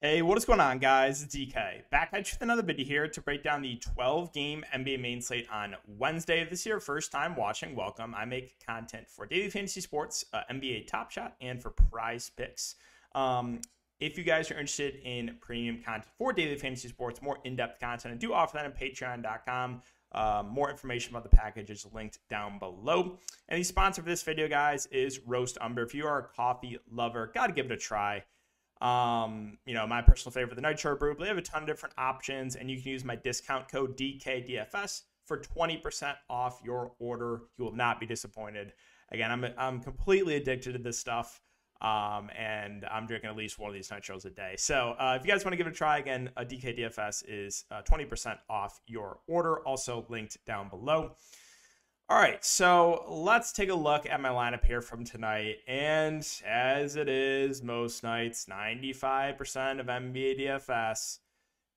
Hey, what is going on, guys? It's DK. Back at you with another video here to break down the 12-game NBA main slate on Wednesday of this year. First time watching, welcome. I make content for daily fantasy sports, NBA Top Shot, and for Prize Picks. If you guys are interested in premium content for daily fantasy sports, more in-depth content, I do offer that on patreon.com. More information about the package is linked down below. And the sponsor for this video, guys, is Roast Umber. If you are a coffee lover, gotta give it a try. My personal favorite, the Nitro Brew, but they have a ton of different options, and you can use my discount code DKDFS for 20% off your order. You will not be disappointed. Again, I'm completely addicted to this stuff, and I'm drinking at least one of these Nitros a day. So if you guys want to give it a try, again, DKDFS is 20% off your order, also linked down below. All right, so let's take a look at my lineup here from tonight. And as it is most nights, 95% of NBA DFS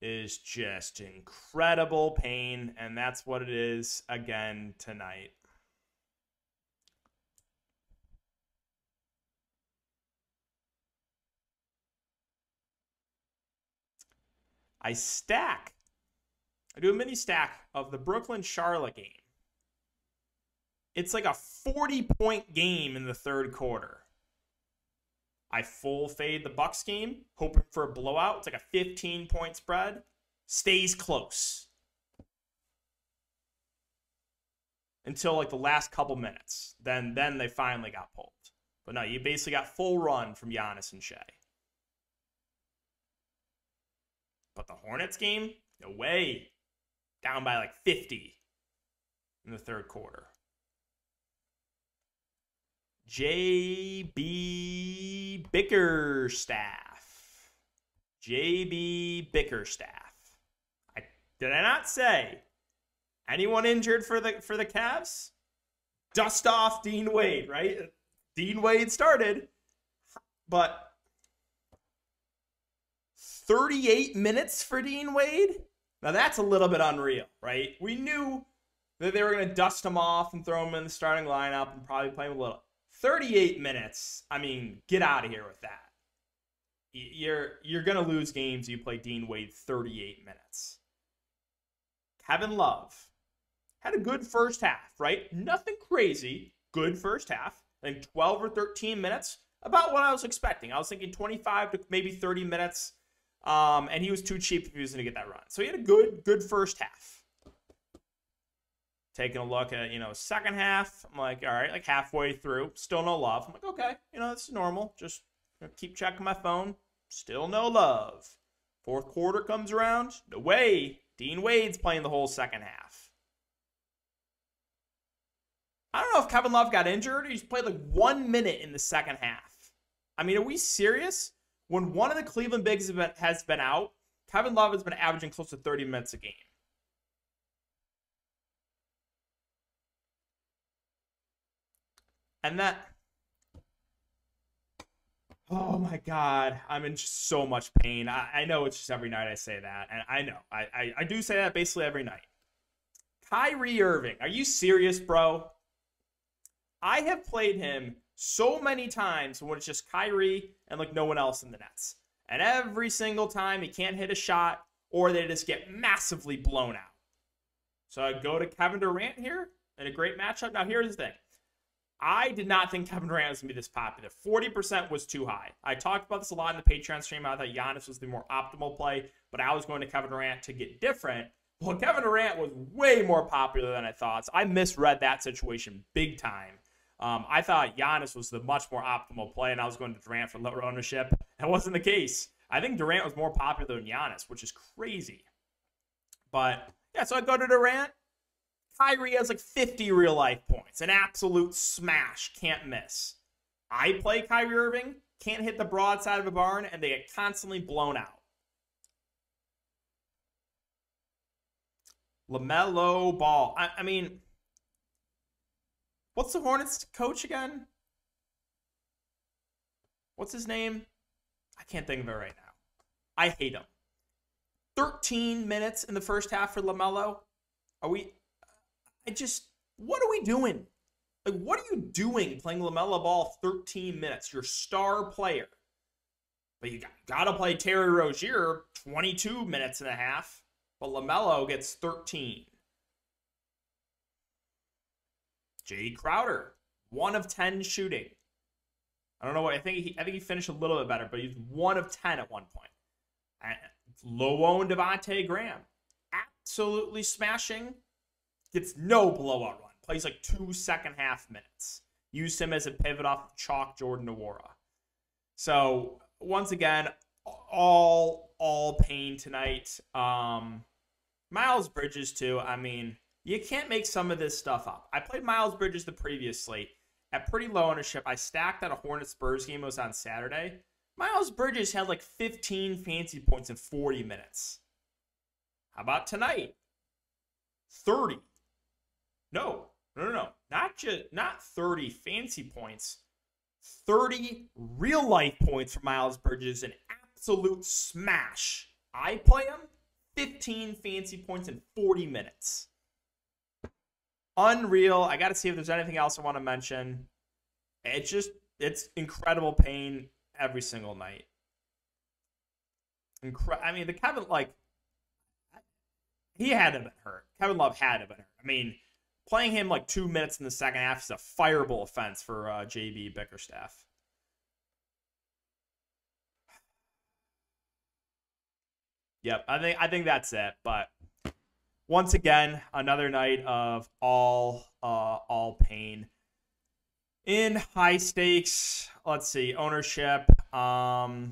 is just incredible pain. And that's what it is again tonight. I do a mini stack of the Brooklyn-Charlotte game. It's like a 40-point game in the third quarter. I full fade the Bucks game, hoping for a blowout. It's like a 15-point spread. Stays close. Until like the last couple minutes. Then they finally got pulled. But no, you basically got full run from Giannis and Shea. But the Hornets game, no way. Down by like 50 in the third quarter. JB Bickerstaff. JB Bickerstaff. Did I not say anyone injured for the Cavs? Dust off Dean Wade, right? Dean Wade started, but 38 minutes for Dean Wade? Now that's a little bit unreal, right? We knew that they were going to dust him off and throw him in the starting lineup and probably play him a little. 38 minutes, I mean, get out of here with that. You're going to lose games if you play Dean Wade 38 minutes. Kevin Love had a good first half, right? Nothing crazy. Good first half. I think 12 or 13 minutes. About what I was expecting. I was thinking 25 to maybe 30 minutes. And he was too cheap if he was going to get that run. So he had a good first half. Taking a look at, second half, I'm like, all right, like halfway through, still no love. I'm like, okay, this is normal. Just keep checking my phone. Still no love. Fourth quarter comes around. No way. Dean Wade's playing the whole second half. I don't know if Kevin Love got injured. He's played like 1 minute in the second half. I mean, are we serious? When one of the Cleveland bigs has been out, Kevin Love has been averaging close to 30 minutes a game. And oh my God, I'm in just so much pain. I know it's just every night I say that. And I know, I do say that basically every night. Kyrie Irving, are you serious, bro? I have played him so many times when it's just Kyrie and like no one else in the nets. And every single time he can't hit a shot or they just get massively blown out. So I go to Kevin Durant here in a great matchup. Now here's the thing. I did not think Kevin Durant was going to be this popular. 40% was too high. I talked about this a lot in the Patreon stream. I thought Giannis was the more optimal play, but I was going to Kevin Durant to get different. Well, Kevin Durant was way more popular than I thought, so I misread that situation big time. I thought Giannis was the much more optimal play, and I was going to Durant for lower ownership. That wasn't the case. I think Durant was more popular than Giannis, which is crazy. But, yeah, so I go to Durant. Kyrie has like 50 real-life points. An absolute smash. Can't miss. I play Kyrie Irving. Can't hit the broadside of a barn, and they get constantly blown out. LaMelo Ball. I mean, what's the Hornets coach again? What's his name? I can't think of it right now. I hate him. 13 minutes in the first half for LaMelo. What are we doing? Like, what are you doing playing LaMelo Ball 13 minutes? Your star player. But you got to play Terry Rozier 22 minutes and a half. But LaMelo gets 13. Jay Crowder, 1 of 10 shooting. I don't know what I think he finished a little bit better, but he's 1 of 10 at one point. And low-owned Devonte Graham, absolutely smashing. Gets no blowout run. Plays like 2 second-half minutes. Used him as a pivot off of chalk Jordan Nwora. So once again, all pain tonight. Miles Bridges too. I mean, you can't make some of this stuff up. I played Miles Bridges the previous slate at pretty low ownership. I stacked that a Hornets Spurs game. It was on Saturday. Miles Bridges had like 15 fancy points in 40 minutes. How about tonight? 30. No. Not 30 fancy points. 30 real life points for Miles Bridges. An absolute smash. I play him 15 fancy points in 40 minutes. Unreal. I got to see if there's anything else I want to mention. It's incredible pain every single night. I mean, the Kevin, he had to have been hurt. Kevin Love had to have been hurt. I mean, playing him like 2 minutes in the second half is a fireable offense for JB Bickerstaff. Yep, I think that's it. But once again, another night of all pain. In high stakes, let's see, ownership. Campaign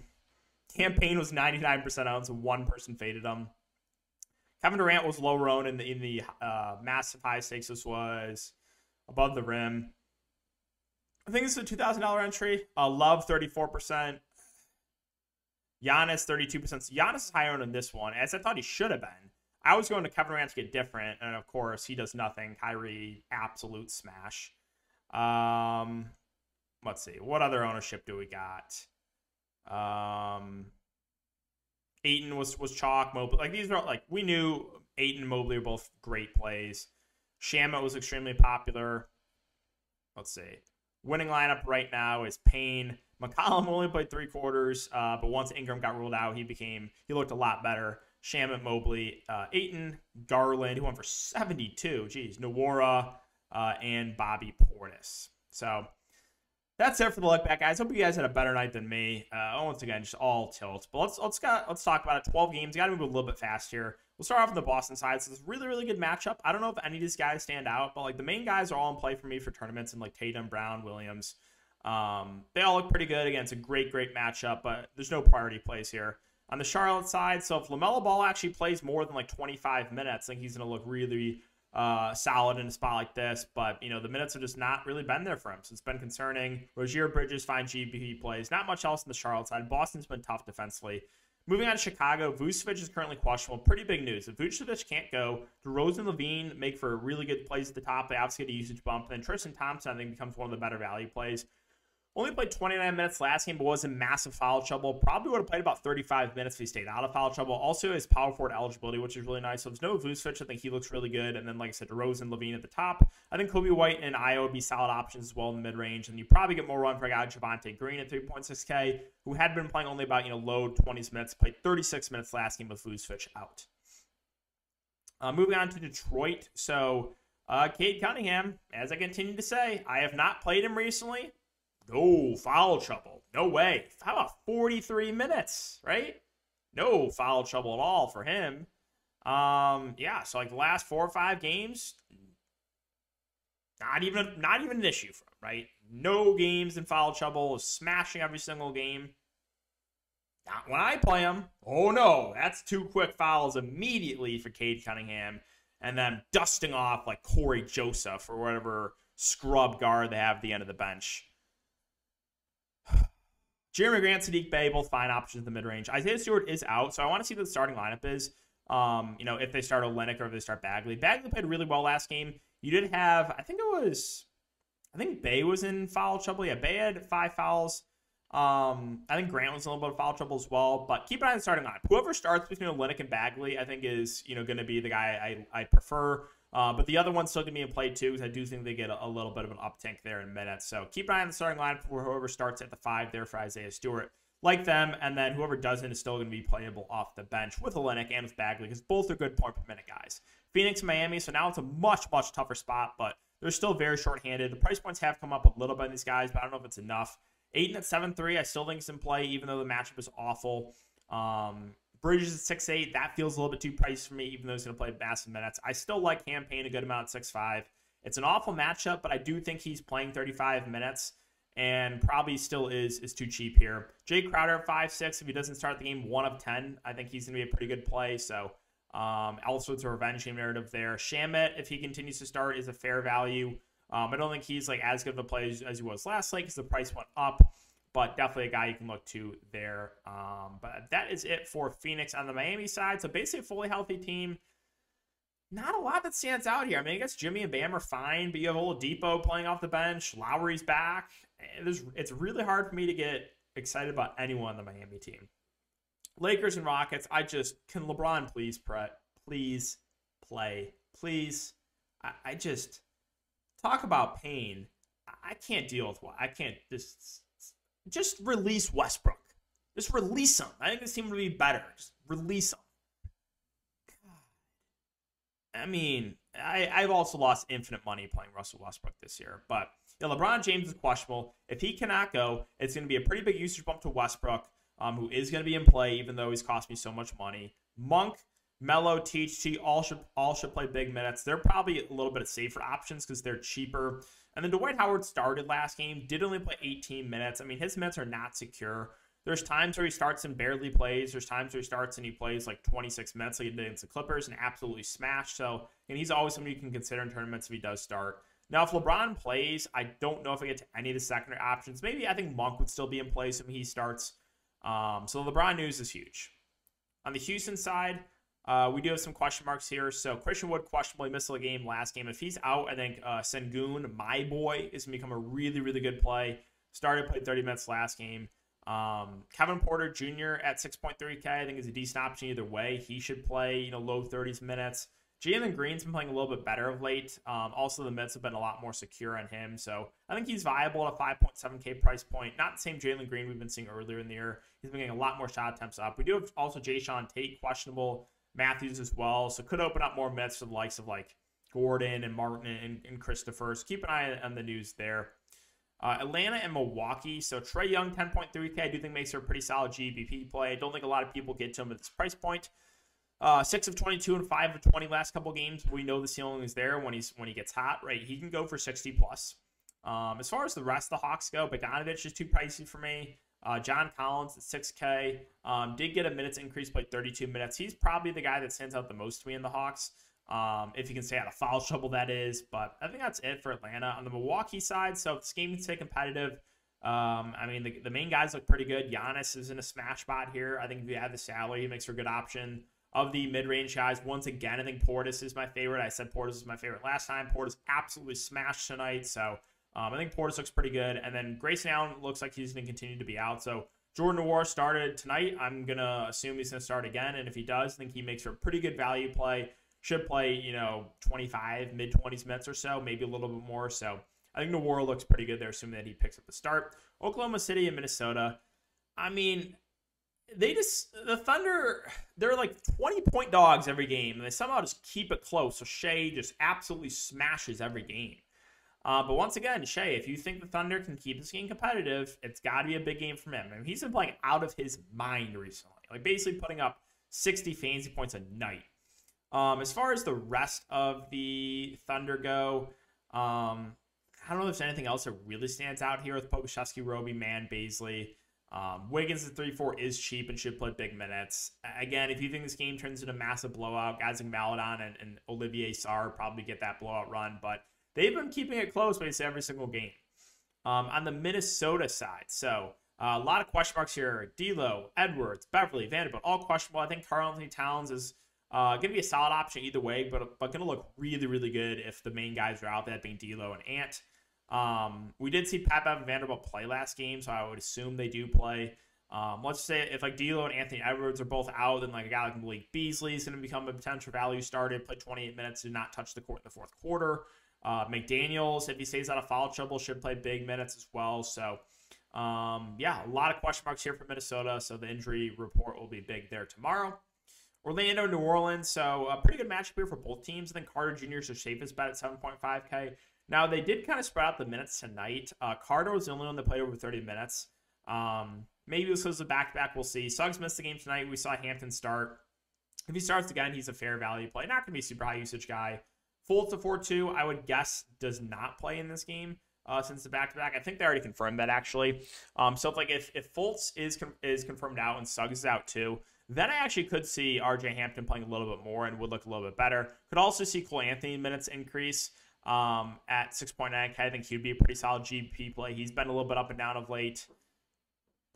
was 99% owned, so one person faded him. Kevin Durant was low owned in the massive high stakes. This was above the rim. I think this is a $2,000 entry. Love 34%. Giannis 32%. So Giannis is higher owned in this one, as I thought he should have been. I was going to Kevin Durant to get different, and of course he does nothing. Kyrie, absolute smash. Let's see. What other ownership do we got? Ayton was chalk. Mobley. Like, these are, like, we knew Ayton and Mobley were both great plays. Shamet was extremely popular. Let's see. Winning lineup right now is Payne. McCollum only played 3 quarters, but once Ingram got ruled out, he looked a lot better. Shamet, Mobley, Ayton, Garland, who went for 72. Jeez, Nwora, and Bobby Portis. So that's it for the look back, guys. Hope you guys had a better night than me. Once again, just all tilt. But let's talk about it. 12 games. Got to move a little bit fast here. We'll start off on the Boston side. So it's a really, really good matchup. I don't know if any of these guys stand out, but like the main guys are all in play for me for tournaments, and like Tatum, Brown, Williams. They all look pretty good. Again, it's a great matchup, but there's no priority plays here. On the Charlotte side, so if LaMelo Ball actually plays more than like 25 minutes, I think he's going to look really solid in a spot like this. But, you know, the minutes have just not really been there for him, so it's been concerning. Rozier, Bridges, fine GP plays. Not much else on the Charlotte side. Boston's been tough defensively. Moving on to Chicago, Vucevic is currently questionable. Pretty big news. If Vucevic can't go, DeRozan, Levine make for really good plays at the top. They obviously get a usage bump. And then Tristan Thompson, I think, becomes one of the better value plays. Only played 29 minutes last game, but was in massive foul trouble. Probably would have played about 35 minutes if he stayed out of foul trouble. Also, his power forward eligibility, which is really nice. So there's no Vucevic. I think he looks really good. And then, like I said, DeRozan, Levine at the top. I think Kobe White and Io would be solid options as well in the mid-range. And you probably get more run for a guy, Javonte Green at 3.6K, who had been playing only about, low 20s minutes. Played 36 minutes last game with Vucevic out. Moving on to Detroit. So, Cade Cunningham, as I continue to say, I have not played him recently. No foul trouble. No way. How about 43 minutes, right? No foul trouble at all for him. Yeah, so like the last 4 or 5 games, not even an issue for him, right? No games in foul trouble, smashing every single game. Not when I play him. Oh no, that's 2 quick fouls immediately for Cade Cunningham, and then dusting off like Corey Joseph or whatever scrub guard they have at the end of the bench. Jeremy Grant, Sadiq Bey, both fine options in the mid-range. Isaiah Stewart is out, so I want to see what the starting lineup is. If they start Olynyk or if they start Bagley. Bagley played really well last game. You did have, I think Bey was in foul trouble. Yeah, Bey had 5 fouls. I think Grant was in a little bit of foul trouble as well. But keep an eye on the starting lineup. Whoever starts between Olynyk and Bagley, I think is going to be the guy I prefer. But the other one's still going to be in play too, because I do think they get a little bit of an uptick there in minutes. So keep an eye on the starting lineup for whoever starts at the 5 there for Isaiah Stewart. like them. And then whoever doesn't is still going to be playable off the bench with Olynyk and with Bagley, because both are good point per minute guys. Phoenix and Miami, so now it's a much, much tougher spot, but they're still very short-handed. The price points have come up a little bit in these guys, but I don't know if it's enough. Ayton at 7-3, I still think it's in play, even though the matchup is awful. Bridges at 6'8", that feels a little bit too pricey for me, even though he's going to play massive minutes. I still like Campaign a good amount at 6'5". It's an awful matchup, but I do think he's playing 35 minutes and probably still is too cheap here. Jay Crowder at 5'6", if he doesn't start the game 1 of 10, I think he's going to be a pretty good play. So also it's a revenge game narrative there. Shamet, if he continues to start, is a fair value. I don't think he's like as good of a play as he was last night because the price went up, but definitely a guy you can look to there. But that is it for Phoenix on the Miami side. So basically a fully healthy team. Not a lot that stands out here. I mean, I guess Jimmy and Bam are fine, but you have Oladipo playing off the bench. Lowry's back. It's really hard for me to get excited about anyone on the Miami team. Lakers and Rockets, can LeBron please play? Please. I just, talk about pain. I can't deal with what. I can't, just release Westbrook. Just release him. I think this team would be better. Just release him. I mean, I've also lost infinite money playing Russell Westbrook this year. But yeah, LeBron James is questionable. If he cannot go, it's going to be a pretty big usage bump to Westbrook, who is going to be in play, even though he's cost me so much money. Monk, Melo, THT, all should play big minutes. They're probably a little bit of safer options because they're cheaper. And then Dwight Howard started last game, did only play 18 minutes. I mean, his minutes are not secure. There's times where he starts and barely plays. There's times where he starts and he plays like 26 minutes like he did against the Clippers and absolutely smashed. So, and he's always somebody you can consider in tournaments if he does start. Now, if LeBron plays, I don't know if I get to any of the secondary options. Maybe I think Monk would still be in place when he starts. So the LeBron news is huge. On the Houston side, we do have some question marks here. So Christian Wood questionably missed the game last game. If he's out, I think Sengun, my boy, is going to become a really, really good play. Played 30 minutes last game. Kevin Porter Jr. at 6.3K, I think is a decent option either way. He should play, low 30s minutes. Jalen Green's been playing a little bit better of late. Also, the minutes have been a lot more secure on him. So I think he's viable at a 5.7K price point. Not the same Jalen Green we've been seeing earlier in the year. He's been getting a lot more shot attempts up. We do have also Jayshawn Tate questionable, Matthews as well. So could open up more minutes for the likes of like Gordon and Martin and Christopher. So keep an eye on the news there. Atlanta and Milwaukee. So Trae Young, 10.3K, I do think makes her a pretty solid GBP play. I don't think a lot of people get to him at this price point. 6 of 22 and 5 of 20 last couple games. We know the ceiling is there when he gets hot, right? He can go for 60 plus. As far as the rest of the Hawks go, Bogdanovich is too pricey for me. John Collins at 6K. Did get a minutes increase, played 32 minutes. He's probably the guy that stands out the most to me in the Hawks. If he can stay out of foul trouble, that is. But I think that's it for Atlanta. On the Milwaukee side, so if this game can stay competitive, I mean, the main guys look pretty good. Giannis is in a smash spot here. I think if you add the salary, he makes for a good option. Of the mid-range guys, once again, I think Portis is my favorite. I said Portis was my favorite last time. Portis absolutely smashed tonight. So I think Portis looks pretty good. And then Grayson Allen looks like he's going to continue to be out. So Jordan Nwora started tonight. I'm going to assume he's going to start again. And if he does, I think he makes for a pretty good value play. Should play, 25, mid-20s minutes or so, maybe a little bit more. So I think Nwora looks pretty good there, assuming that he picks up the start. Oklahoma City and Minnesota. I mean, the Thunder, they're like 20-point dogs every game, and they somehow just keep it close. So Shea just absolutely smashes every game. But once again, Shea, if you think the Thunder can keep this game competitive, it's got to be a big game from him. I mean, he's been playing out of his mind recently, like basically putting up 60 fantasy points a night. As far as the rest of the Thunder go, I don't know if there's anything else that really stands out here with Pokusevski, Roby, Man, Baisley. Wiggins at 3-4 is cheap and should play big minutes. Again, if you think this game turns into a massive blowout, guys like Maladon and Olivier Sarr probably get that blowout run, but they've been keeping it close basically every single game. On the Minnesota side, so a lot of question marks here. D'Lo, Edwards, Beverly, Vanderbilt, all questionable. I think Karl-Anthony Towns is going to be a solid option either way, but going to look really, really good if the main guys are out, that being D'Lo and Ant. We did see Pat Bev and Vanderbilt play last game, so I would assume they do play. Let's say if like D'Lo and Anthony Edwards are both out, then like a guy like Malik Beasley is going to become a potential value. Started, played 28 minutes, did not touch the court in the fourth quarter. McDaniels, if he stays out of foul trouble, should play big minutes as well. So Yeah, a lot of question marks here for Minnesota, so the injury report will be big there tomorrow. Orlando, New Orleans, so a pretty good matchup here for both teams. I think Carter Jr. is the safest bet at 7.5K. Now, they did kind of spread out the minutes tonight. Carter was the only one that played over 30 minutes. Maybe this was a back-to-back, we'll see. Suggs missed the game tonight. We saw Hampton start. If he starts again, he's a fair value play. Not going to be a super high usage guy. Fultz to 4-2, I would guess, does not play in this game since the back-to-back. I think they already confirmed that, actually. So if Fultz is confirmed out and Suggs is out too, then I actually could see RJ Hampton playing a little bit more and would look a little bit better. Could also see Cole Anthony minutes increase at 6.9K. I think he'd be a pretty solid GP play. He's been a little bit up and down of late.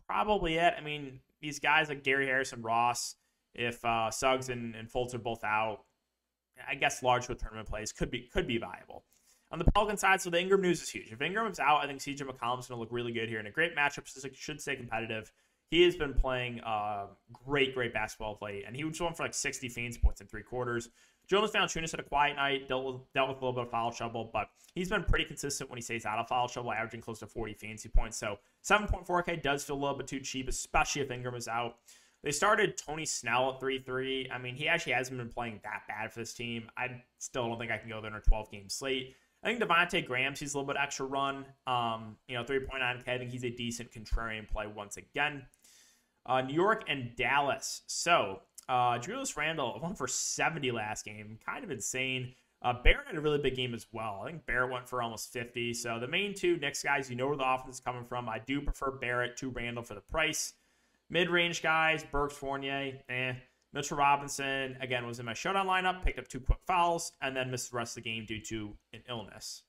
Probably it. I mean, these guys like Gary Harrison, Ross, if Suggs and Fultz are both out, I guess large tournament plays could be viable. On the Pelican side, so the Ingram news is huge. If Ingram's out, I think CJ McCollum's going to look really good here in a great matchup. Should stay competitive. He has been playing great basketball of late, and he was going for like 60 fantasy points in 3 quarters. Jonas Valanciunas had a quiet night, dealt with a little bit of foul trouble, but he's been pretty consistent when he stays out of foul trouble, averaging close to 40 fantasy points. So 7.4K does feel a little bit too cheap, especially if Ingram is out. They started Tony Snell at 3-3. I mean, he actually hasn't been playing that bad for this team. I still don't think I can go there in a 12-game slate. I think Devonte Graham sees a little bit extra run. 3.9K. I think he's a decent contrarian play once again. New York and Dallas. So, Julius Randle went for 70 last game. Kind of insane. Barrett had a really big game as well. I think Barrett went for almost 50. So, the main two Knicks guys, you know where the offense is coming from. I do prefer Barrett to Randle for the price. Mid-range guys, Burks, Fournier, Mitchell Robinson, again, was in my showdown lineup, picked up 2 quick fouls, and then missed the rest of the game due to an illness.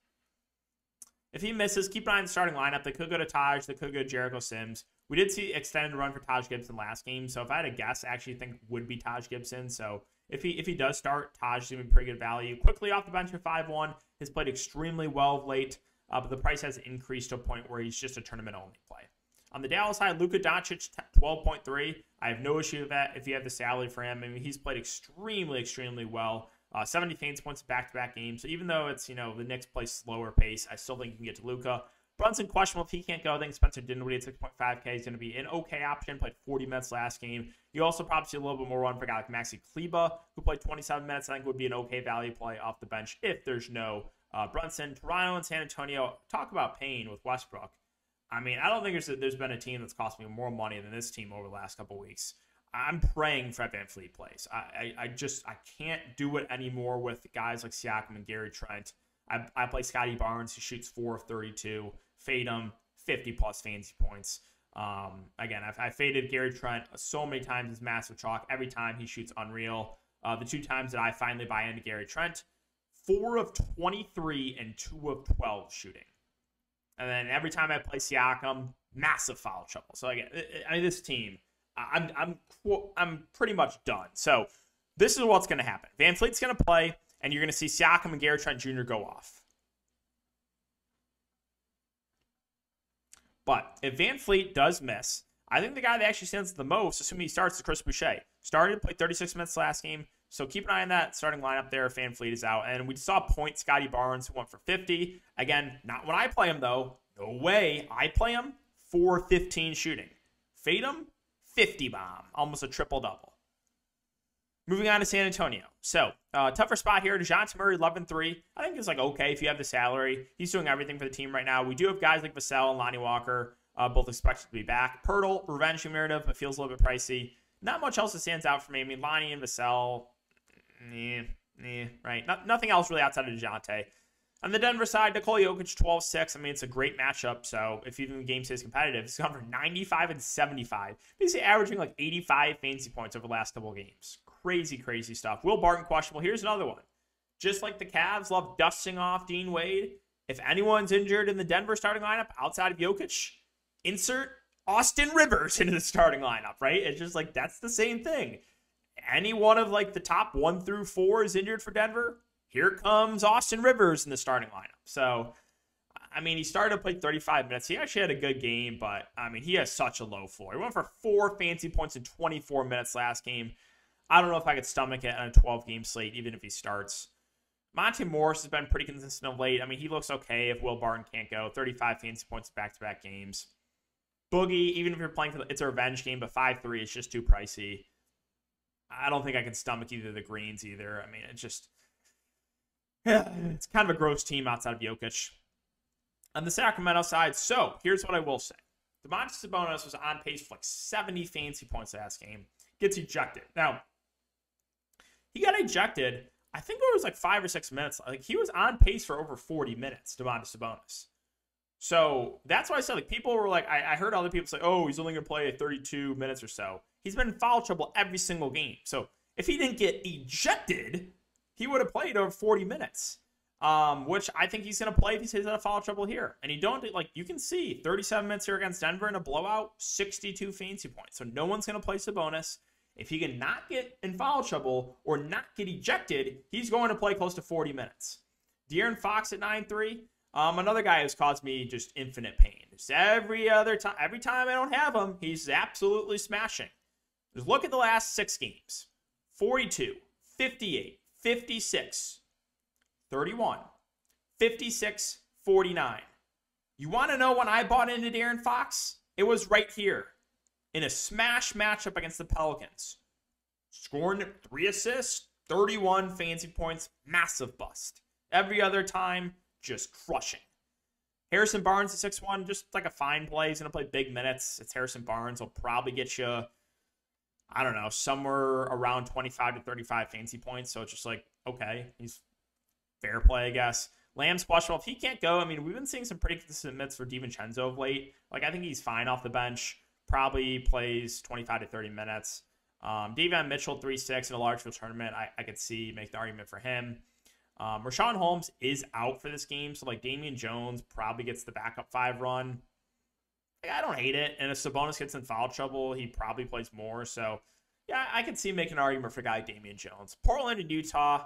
If he misses, keep an eye on the starting lineup. They could go to Taj. They could go to Jericho Sims. We did see extended run for Taj Gibson last game, so if I had a guess, I actually think would be Taj Gibson. So if he does start, Taj is going to be pretty good value. Quickly off the bench at 5-1, has played extremely well of late, but the price has increased to a point where he's just a tournament-only play. On the Dallas side, Luka Doncic, 12.3. I have no issue with that if you have the salary for him. I mean, he's played extremely well. 70 fantasy points back-to-back games. So even though it's, the Knicks play slower pace, I still think you can get to Luka. Brunson questionable if he can't go. I think Spencer Dinwiddie at 6.5K is going to be an okay option. Played 40 minutes last game. You also probably see a little bit more run for a guy like Maxi KLEBER, who played 27 minutes. I think would be an okay value play off the bench if there's no Brunson. Toronto and San Antonio, talk about pain with Westbrook. I mean, I don't think there's been a team that's cost me more money than this team over the last couple weeks. I'm praying Fred VanVleet plays. I can't do it anymore with guys like Siakam and Gary Trent. I play Scottie Barnes, who shoots 4 of 32. Fade him, 50-plus fantasy points. Again, I faded Gary Trent so many times as massive chalk. Every time he shoots unreal. The 2 times that I finally buy into Gary Trent, 4 of 23 and 2 of 12 shooting. And then every time I play Siakam, massive foul trouble. So again, this team, I'm pretty much done. So this is what's going to happen. VanVleet's going to play, and you're going to see Siakam and Gary Trent Jr. go off. But if VanVleet does miss, I think the guy that actually stands the most, assuming he starts, is Chris Boucher. Started, played 36 minutes last game. So keep an eye on that starting lineup there if VanVleet is out. And we saw Scottie Barnes, who went for 50. Again, not when I play him, though. No way. I play him, 4-15 shooting. Fade him, 50 bomb. Almost a triple-double. Moving on to San Antonio. So, tougher spot here. DeJounte Murray, 11-3. I think it's okay if you have the salary. He's doing everything for the team right now. We do have guys like Vassell and Lonnie Walker, both expected to be back. Pirtle, revenge narrative, but feels a little bit pricey. Not much else that stands out for me. I mean, Lonnie and Vassell, right? Nothing else really outside of DeJounte. On the Denver side, Nikola Jokic, 12-6. I mean, it's a great matchup. So if even the game stays competitive, he's gone for 95 and 75. Basically averaging 85 fantasy points over the last couple of games. Crazy stuff. Will Barton, questionable. Here's another one. Just like the Cavs love dusting off Dean Wade, if anyone's injured in the Denver starting lineup outside of Jokic, insert Austin Rivers into the starting lineup, right? It's just that's the same thing. Any one of the top 1 through 4 is injured for Denver. Here comes Austin Rivers in the starting lineup. So, I mean, he started to play 35 minutes. He actually had a good game, but, I mean, he has such a low floor. He went for 4 fantasy points in 24 minutes last game. I don't know if I could stomach it on a 12-game slate, even if he starts. Monte Morris has been pretty consistent of late. I mean, he looks okay if Will Barton can't go. 35 fantasy points back-to-back games. Boogie, even if you're playing for it's a revenge game, but 5-3 is just too pricey. I don't think I can stomach either of the greens either. I mean, it's just, it's kind of a gross team outside of Jokic. On the Sacramento side, so here's what I will say. Domantas Sabonis was on pace for like 70 fantasy points last game. Gets ejected. Now, he got ejected, I think it was like 5 or 6 minutes. Like, he was on pace for over 40 minutes, Domantas Sabonis. So that's why I said, like, people were like, I heard other people say, oh, he's only going to play 32 minutes or so. He's been in foul trouble every single game. So if he didn't get ejected, he would have played over 40 minutes, which I think he's going to play if he stays out of foul trouble here. And you don't, like, you can see 37 minutes here against Denver in a blowout, 62 fantasy points. So no one's going to play Sabonis. If he can not get in foul trouble or not get ejected, he's going to play close to 40 minutes. De'Aaron Fox at 9-3. Another guy who's caused me just infinite pain. Just every time I don't have him, he's absolutely smashing. Just look at the last 6 games. 42, 58, 56, 31, 56, 49. You want to know when I bought into De'Aaron Fox? It was right here in a smash matchup against the Pelicans. Scoring 3 assists, 31 fantasy points, massive bust. Every other time, just crushing. Harrison Barnes at 6-1, just like a fine play. He's going to play big minutes. It's Harrison Barnes. He'll probably get you, I don't know, somewhere around 25 to 35 fantasy points. So it's just like, okay, he's fair play, I guess. Lamb's questionable. If he can't go, I mean, we've been seeing some pretty consistent minutes for DiVincenzo of late. Like, I think he's fine off the bench. Probably plays 25 to 30 minutes. Davion Mitchell, 3-6 in a large field tournament. I could see, make the argument for him. Rashawn Holmes is out for this game, so like Damian Jones probably gets the backup 5 run. I don't hate it, and if Sabonis gets in foul trouble, he probably plays more. So yeah, I could see making an argument for a guy like Damian Jones. Portland and Utah.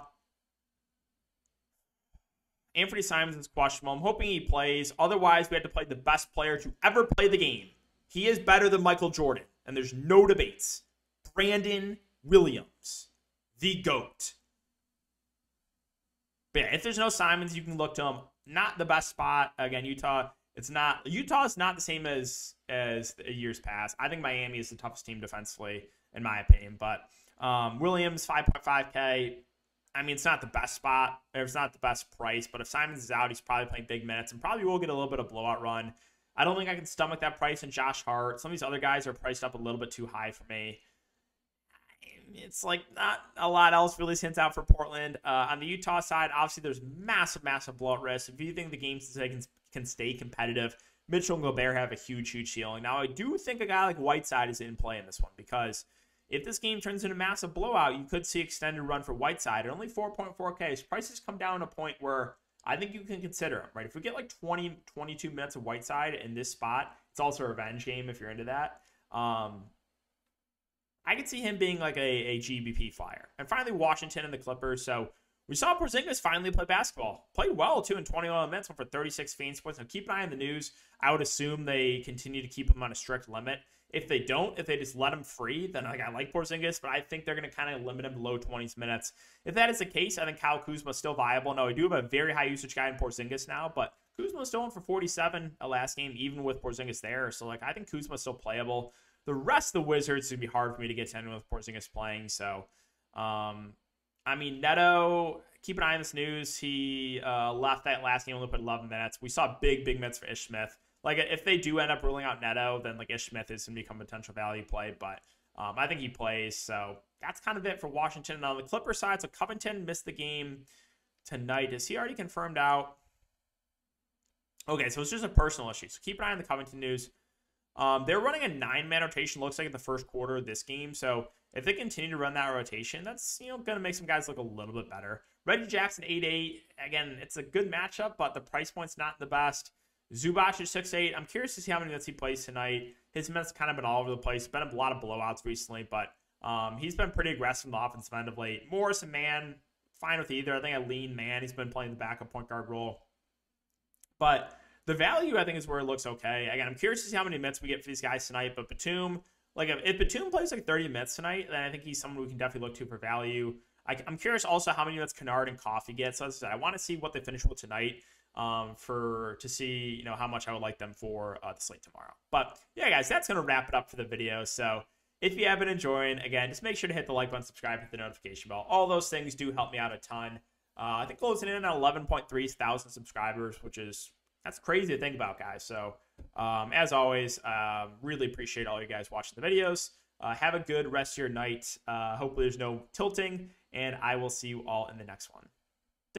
Anthony Simons is questionable. I'm hoping he plays. Otherwise, we have to play the best player to ever play the game. He is better than Michael Jordan, and there's no debates. Brandon Williams, the GOAT. But yeah, if there's no Simons, you can look to him. Not the best spot. Again, Utah is not the same as years past. I think Miami is the toughest team defensively, in my opinion. But Williams, 5.5K. I mean, it's not the best spot. It's not the best price. But if Simons is out, he's probably playing big minutes and probably will get a little bit of blowout run. I don't think I can stomach that price. And Josh Hart, some of these other guys are priced up a little bit too high for me. It's like not a lot else really stands out for Portland. On the Utah side, obviously there's massive blowout risk. If you think the games can stay competitive, Mitchell and Gobert have a huge ceiling. Now, I do think a guy like Whiteside is in play in this one because if this game turns into a massive blowout, you could see extended run for Whiteside at only 4.4K. His prices come down to a point where I think you can consider him, right? If we get like 22 minutes of Whiteside in this spot, it's also a revenge game if you're into that. I could see him being like a GBP flyer. And finally, Washington and the Clippers. So we saw Porzingis finally play basketball. Played well, too, in 21 minutes, went for 36 fantasy points. Now, keep an eye on the news. I would assume they continue to keep him on a strict limit. If they don't, if they just let him free, then I like Porzingis, but I think they're going to kind of limit him to low 20s minutes. If that is the case, I think Kyle Kuzma is still viable. No, we do have a very high usage guy in Porzingis now, but Kuzma is still in for 47 last game, even with Porzingis there. So, like, I think Kuzma is still playable. The rest of the Wizards would be hard for me to get to anyone with Porzingis playing. So, I mean, Neto, keep an eye on this news. He left that last game, only put 11 minutes. We saw big minutes for Ish Smith. Like, if they do end up ruling out Neto, then, like, Ish Smith is going to become a potential value play. But I think he plays. So, that's kind of it for Washington. And on the Clippers side, so Covington missed the game tonight. Is he already confirmed out? Okay, so it's just a personal issue. So, keep an eye on the Covington news. They're running a 9-man rotation, looks like, in the first quarter of this game. So if they continue to run that rotation, that's, going to make some guys look a little bit better. Reggie Jackson, 8-8. Again, it's a good matchup, but the price point's not the best. Zubac is 6-8. I'm curious to see how many minutes he plays tonight. His minutes kind of been all over the place. Been a lot of blowouts recently, but he's been pretty aggressive in the offensive end of late. Morris and Man, fine with either. I think I lean Man. He's been playing the backup point guard role. But the value, I think, is where it looks okay. Again, I'm curious to see how many minutes we get for these guys tonight. But Batum, like, if Batum plays like 30 minutes tonight, then I think he's someone we can definitely look to for value. I'm curious also how many minutes Kennard and Coffee get. So as I said, I want to see what they finish with tonight. to see, you know, how much I would like them for the slate tomorrow. But yeah, guys, that's going to wrap it up for the video. So if you have been enjoying, again, just make sure to hit the like button, subscribe, hit the notification bell. All those things do help me out a ton. I think closing in at 11.3 thousand subscribers, that's crazy to think about, guys. So as always, really appreciate all you guys watching the videos. Have a good rest of your night. Hopefully there's no tilting, and I will see you all in the next one.